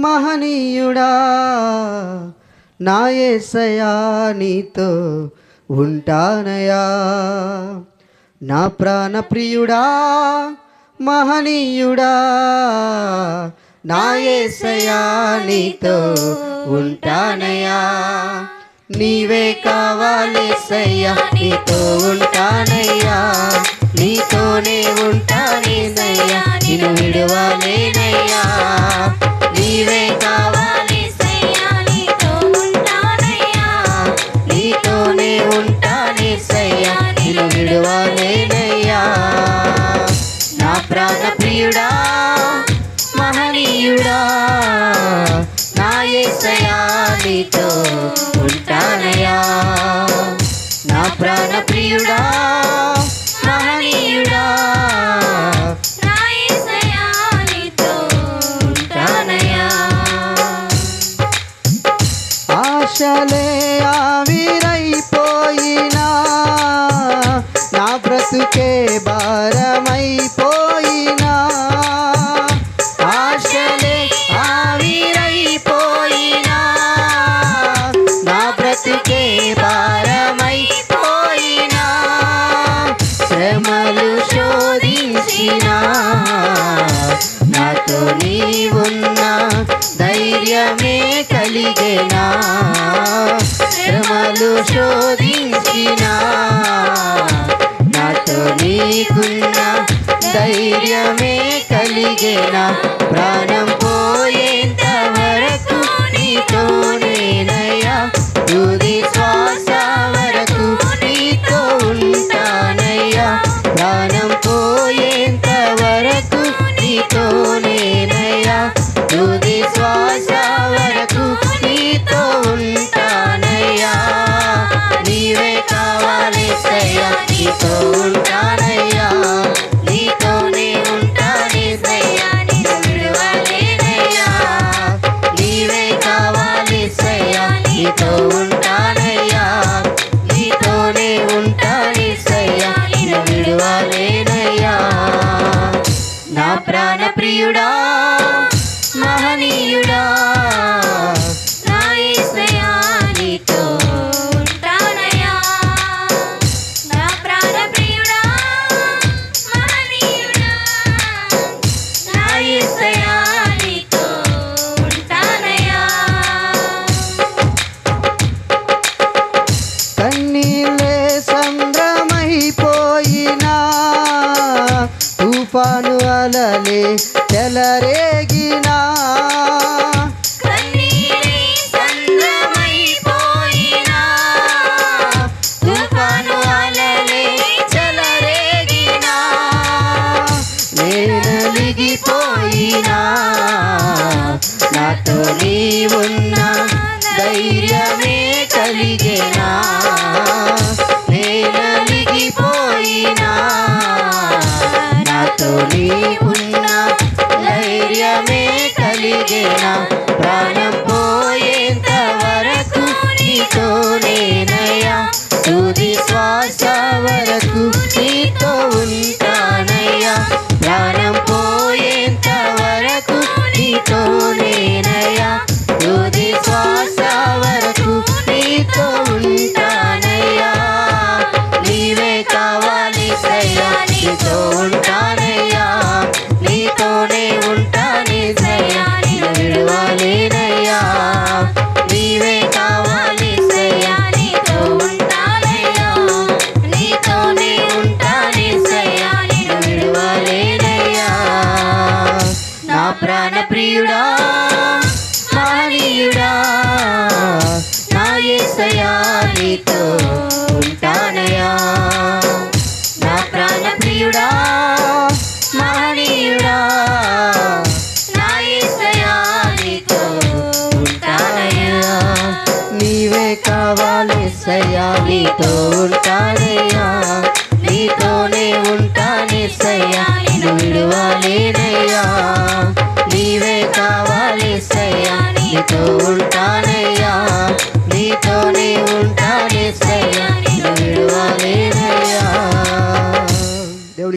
మహనీయుడా నా యేసయ్యా నీతో ఉంటానయా. నా ప్రాణ ప్రియుడా మహనీయుడా నా యేసయ్యా నీతో ఉంటానయా. నీవే కావాలేసయ్యా నీతో ఉంటానయ్యా. నీతోనే ఉంటానేనయ్యా నిన్ను విడువలేనయ్యా. నీవే కావాలేసయ్యా నీతో ఉంటానయ్యా. నీతోనే ఉంటానేసయ్యా నిన్ను విడువలేనయ్యా. నా ప్రాణ ప్రియుడా మహనీయుడా నా యేసయ్యా నీతో ఉంటానయ్యా. నా ప్రాణ ప్రియుడా మహనీయుడా నా యేసయ్యా నీతో ఉంటానయ్యా. ఆశలే ఆవిరైపోయినా నా బ్రతుకే భారమైపోయినా. ఆశలే ఆవిరైపోయినా నా బ్రతుకే భారమైపోయినా. శ్రమలు శోధించినా నాతో నీవున్నా ధైర్యమే కలిగేనా. శ్రమలు శోధించినా నాతో నీకున్న ధైర్యమే కలిగేనా. ప్రాణం పోయేంత వరకు నీతోనేనయ్యా. తుది శ్వాస వరకు నీతో ఉంటానయ్యా. ప్రాణం పోయేంత వరకు నీతోనేనయ్యా. తుది శ్వాస వరకు నీతో ఉంటానయ్యా. నీవే కావాలేసయ్యా నీతో ఉంటానయ్యా. నీతోనే ఉంటానేసయ్యా నిన్ను విడువలేనయ్యా. నీవే కావాలేసయ్యా నీతో ఉంటానయ్యా. నీతోనే ఉంటానేసయ్యా నిన్ను విడువలేనయ్యా. నా ప్రాణ ప్రియుడా మహనీయుడా నా యేసయ్యా నీతో ఉంటానయ్యా. నా ప్రాణ ప్రియుడా మహనీయుడా నా యేసయ్యా నీతో ఉంటానయ్యా. కన్నీళ్ళే సంద్రమైపోయినా తుఫాను అలలే చెలరేగినా. కన్నీళ్ళే సంద్రమైపోయినా తుఫాను అలలే చెలరేగినా. నేనలిగిపోయినా నాతో నీవున్నా ధైర్యమే కలిగేనా. నేనలిగిపోయినా నాతో నీవున్నా ధైర్యమే కలిగేనా. ప్రాణం పోయేంత వరకు నీతోనేనయ్యా. తుది శ్వాస వరకు నీతో ఉంటానయ్యా. ప్రాణం పోయేంత వరకు నీతోనేనయ్యా. తుది శ్వాస వరకు నీతో ఉంటానయ్యా. నీవే కావాలేసయ్యా నీతో ఉంటానయ్యా. నీతోనే ఉంటానేసయ్యా నిన్ను విడువలేనయ్యా. నీవే కావాలేసయ్యా నీతో ఉంటానయ్యా. నీతోనే ఉంటానేసయ్యా నిన్ను విడువలేనయ్యా. నా ప్రాణ ప్రియుడా మహనీయుడా నా యేసయ్యా నీతో ఉంటానయ్యా. నా ప్రాణ ప్రియుడా మహనీయుడా నా యేసయ్యా నీతో ఉంటానయ్యా. నీవే కావాలేసయ్యా నీతో ఉంటానయ్యా. నీతోనే ఉంటానేసయ్యా నిన్ను విడువలేనయ్యా. నీవే కావాలేసయ్యా నీతో ఉంటాను.